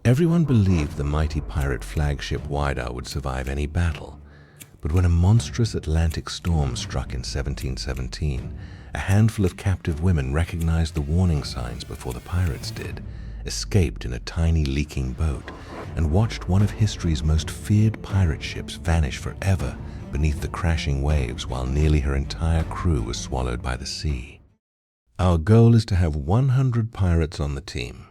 Everyone believed the mighty pirate flagship Whydah would survive any battle. But when a monstrous Atlantic storm struck in 1717, a handful of captive women recognized the warning signs before the pirates did, escaped in a tiny leaking boat, and watched one of history's most feared pirate ships vanish forever beneath the crashing waves while nearly her entire crew was swallowed by the sea. Our goal is to have 100 pirates on the team.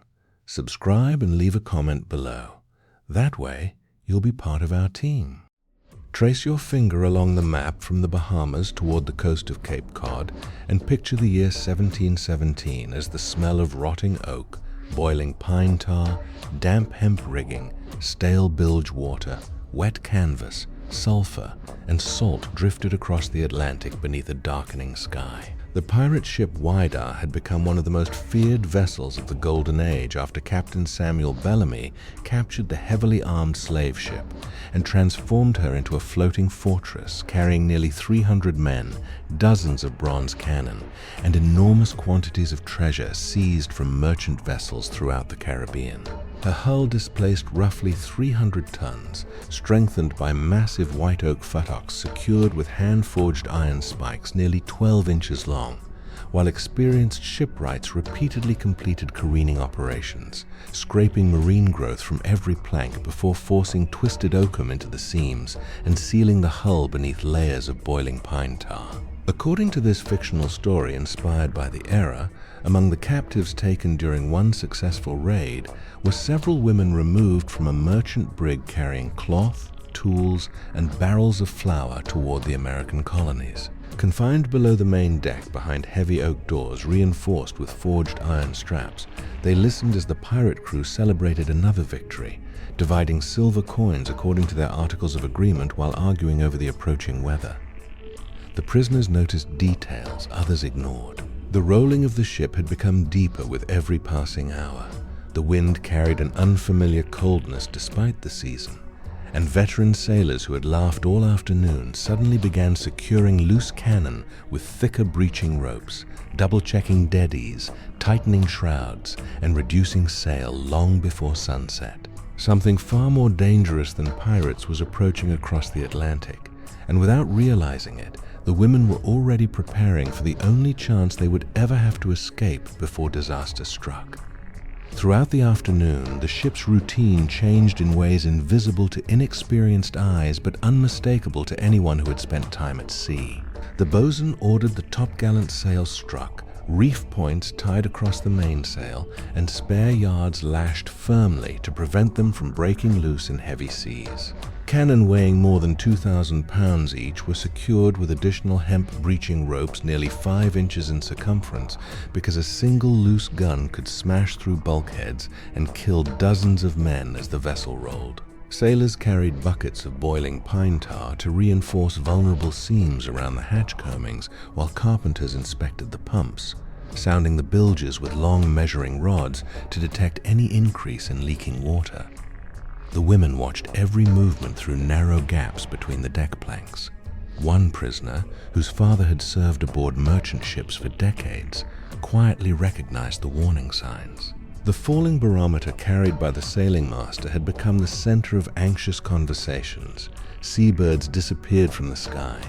Subscribe and leave a comment below. That way, you'll be part of our team. Trace your finger along the map from the Bahamas toward the coast of Cape Cod and picture the year 1717 as the smell of rotting oak, boiling pine tar, damp hemp rigging, stale bilge water, wet canvas, sulfur, and salt drifted across the Atlantic beneath a darkening sky. The pirate ship Whydah had become one of the most feared vessels of the Golden Age after Captain Samuel Bellamy captured the heavily armed slave ship and transformed her into a floating fortress carrying nearly 300 men, dozens of bronze cannon, and enormous quantities of treasure seized from merchant vessels throughout the Caribbean. Her hull displaced roughly 300 tons, strengthened by massive white oak futtocks secured with hand-forged iron spikes nearly 12 inches long, while experienced shipwrights repeatedly completed careening operations, scraping marine growth from every plank before forcing twisted oakum into the seams and sealing the hull beneath layers of boiling pine tar. According to this fictional story inspired by the era, among the captives taken during one successful raid were several women removed from a merchant brig carrying cloth, tools, and barrels of flour toward the American colonies. Confined below the main deck behind heavy oak doors reinforced with forged iron straps, they listened as the pirate crew celebrated another victory, dividing silver coins according to their articles of agreement while arguing over the approaching weather. The prisoners noticed details others ignored. The rolling of the ship had become deeper with every passing hour. The wind carried an unfamiliar coldness despite the season, and veteran sailors who had laughed all afternoon suddenly began securing loose cannon with thicker breeching ropes, double-checking deadies, tightening shrouds, and reducing sail long before sunset. Something far more dangerous than pirates was approaching across the Atlantic, and without realizing it, the women were already preparing for the only chance they would ever have to escape before disaster struck. Throughout the afternoon, the ship's routine changed in ways invisible to inexperienced eyes but unmistakable to anyone who had spent time at sea. The bosun ordered the topgallant sail struck, reef points tied across the mainsail, and spare yards lashed firmly to prevent them from breaking loose in heavy seas. Cannon weighing more than 2,000 pounds each were secured with additional hemp breeching ropes nearly 5 inches in circumference because a single loose gun could smash through bulkheads and kill dozens of men as the vessel rolled. Sailors carried buckets of boiling pine tar to reinforce vulnerable seams around the hatch combings while carpenters inspected the pumps, sounding the bilges with long measuring rods to detect any increase in leaking water. The women watched every movement through narrow gaps between the deck planks. One prisoner, whose father had served aboard merchant ships for decades, quietly recognized the warning signs. The falling barometer carried by the sailing master had become the center of anxious conversations. Seabirds disappeared from the sky,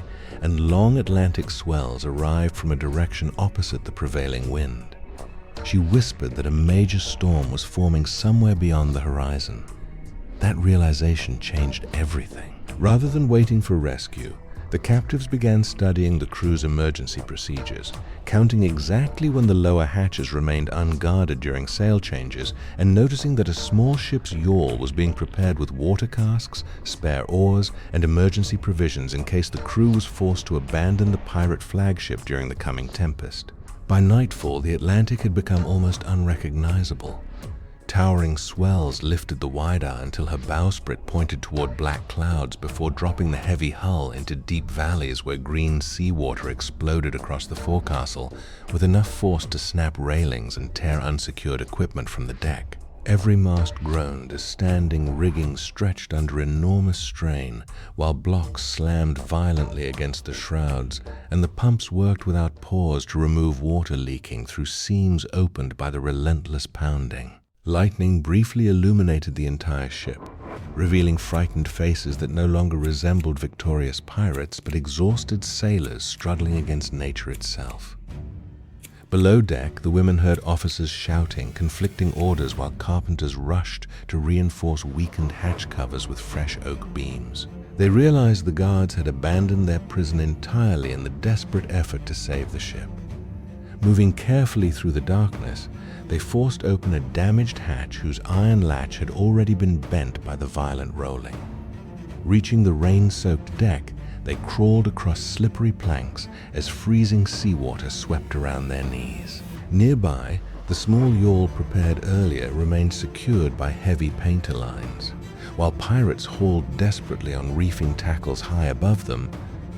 and long Atlantic swells arrived from a direction opposite the prevailing wind. She whispered that a major storm was forming somewhere beyond the horizon. That realization changed everything. Rather than waiting for rescue, the captives began studying the crew's emergency procedures, counting exactly when the lower hatches remained unguarded during sail changes, and noticing that a small ship's yawl was being prepared with water casks, spare oars, and emergency provisions in case the crew was forced to abandon the pirate flagship during the coming tempest. By nightfall, the Atlantic had become almost unrecognizable. Towering swells lifted the Whydah until her bowsprit pointed toward black clouds before dropping the heavy hull into deep valleys where green seawater exploded across the forecastle with enough force to snap railings and tear unsecured equipment from the deck. Every mast groaned as standing rigging stretched under enormous strain, while blocks slammed violently against the shrouds, and the pumps worked without pause to remove water leaking through seams opened by the relentless pounding. Lightning briefly illuminated the entire ship, revealing frightened faces that no longer resembled victorious pirates but exhausted sailors struggling against nature itself. Below deck, the women heard officers shouting, conflicting orders while carpenters rushed to reinforce weakened hatch covers with fresh oak beams. They realized the guards had abandoned their prison entirely in the desperate effort to save the ship. Moving carefully through the darkness, they forced open a damaged hatch whose iron latch had already been bent by the violent rolling. Reaching the rain-soaked deck, they crawled across slippery planks as freezing seawater swept around their knees. Nearby, the small yawl prepared earlier remained secured by heavy painter lines. While pirates hauled desperately on reefing tackles high above them,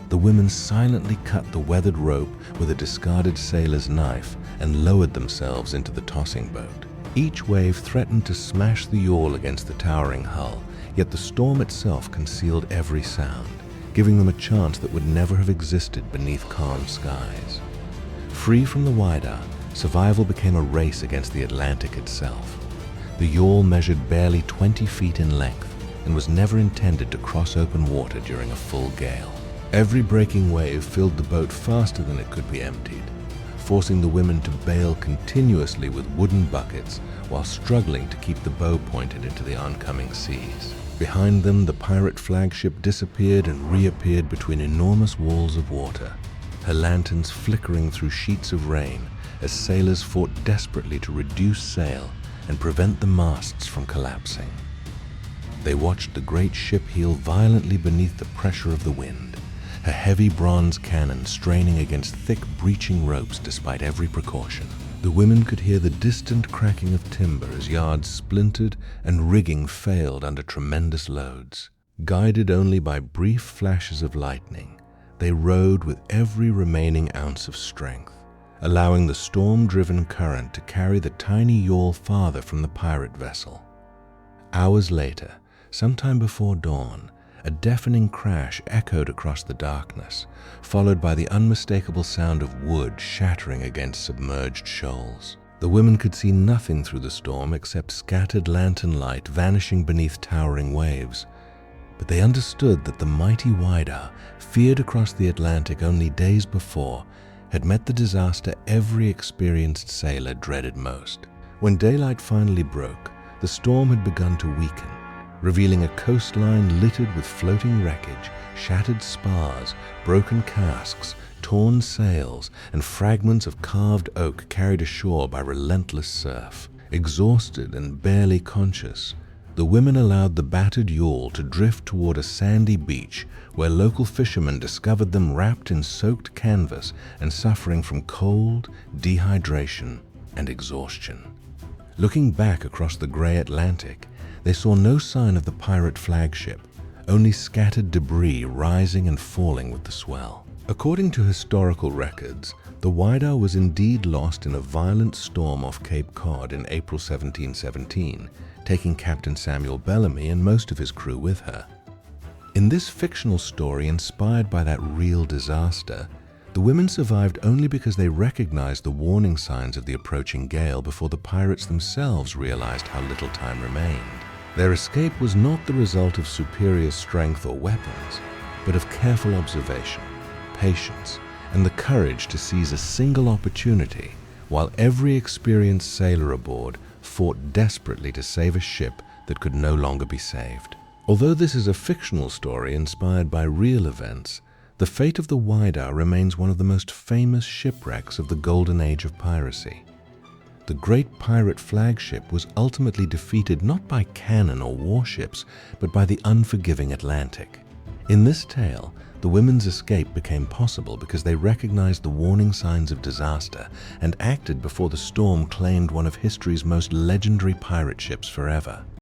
the women silently cut the weathered rope with a discarded sailor's knife and lowered themselves into the tossing boat. Each wave threatened to smash the yawl against the towering hull, yet the storm itself concealed every sound, giving them a chance that would never have existed beneath calm skies. Free from the Whydah, survival became a race against the Atlantic itself. The yawl measured barely 20 feet in length and was never intended to cross open water during a full gale. Every breaking wave filled the boat faster than it could be emptied, forcing the women to bail continuously with wooden buckets while struggling to keep the bow pointed into the oncoming seas. Behind them, the pirate flagship disappeared and reappeared between enormous walls of water, her lanterns flickering through sheets of rain as sailors fought desperately to reduce sail and prevent the masts from collapsing. They watched the great ship heel violently beneath the pressure of the wind, her heavy bronze cannon straining against thick breaching ropes despite every precaution. The women could hear the distant cracking of timber as yards splintered and rigging failed under tremendous loads. Guided only by brief flashes of lightning, they rowed with every remaining ounce of strength, allowing the storm-driven current to carry the tiny yawl farther from the pirate vessel. Hours later, sometime before dawn, a deafening crash echoed across the darkness, followed by the unmistakable sound of wood shattering against submerged shoals. The women could see nothing through the storm except scattered lantern light vanishing beneath towering waves, but they understood that the mighty Whydah, feared across the Atlantic only days before, had met the disaster every experienced sailor dreaded most. When daylight finally broke, the storm had begun to weaken, revealing a coastline littered with floating wreckage, shattered spars, broken casks, torn sails, and fragments of carved oak carried ashore by relentless surf. Exhausted and barely conscious, the women allowed the battered yawl to drift toward a sandy beach where local fishermen discovered them wrapped in soaked canvas and suffering from cold, dehydration, and exhaustion. Looking back across the gray Atlantic, they saw no sign of the pirate flagship, only scattered debris rising and falling with the swell. According to historical records, the Whydah was indeed lost in a violent storm off Cape Cod in April 1717, taking Captain Samuel Bellamy and most of his crew with her. In this fictional story inspired by that real disaster, the women survived only because they recognized the warning signs of the approaching gale before the pirates themselves realized how little time remained. Their escape was not the result of superior strength or weapons, but of careful observation, patience, and the courage to seize a single opportunity, while every experienced sailor aboard fought desperately to save a ship that could no longer be saved. Although this is a fictional story inspired by real events, the fate of the Whydah remains one of the most famous shipwrecks of the Golden Age of Piracy. The great pirate flagship was ultimately defeated not by cannon or warships, but by the unforgiving Atlantic. In this tale, the women's escape became possible because they recognized the warning signs of disaster and acted before the storm claimed one of history's most legendary pirate ships forever.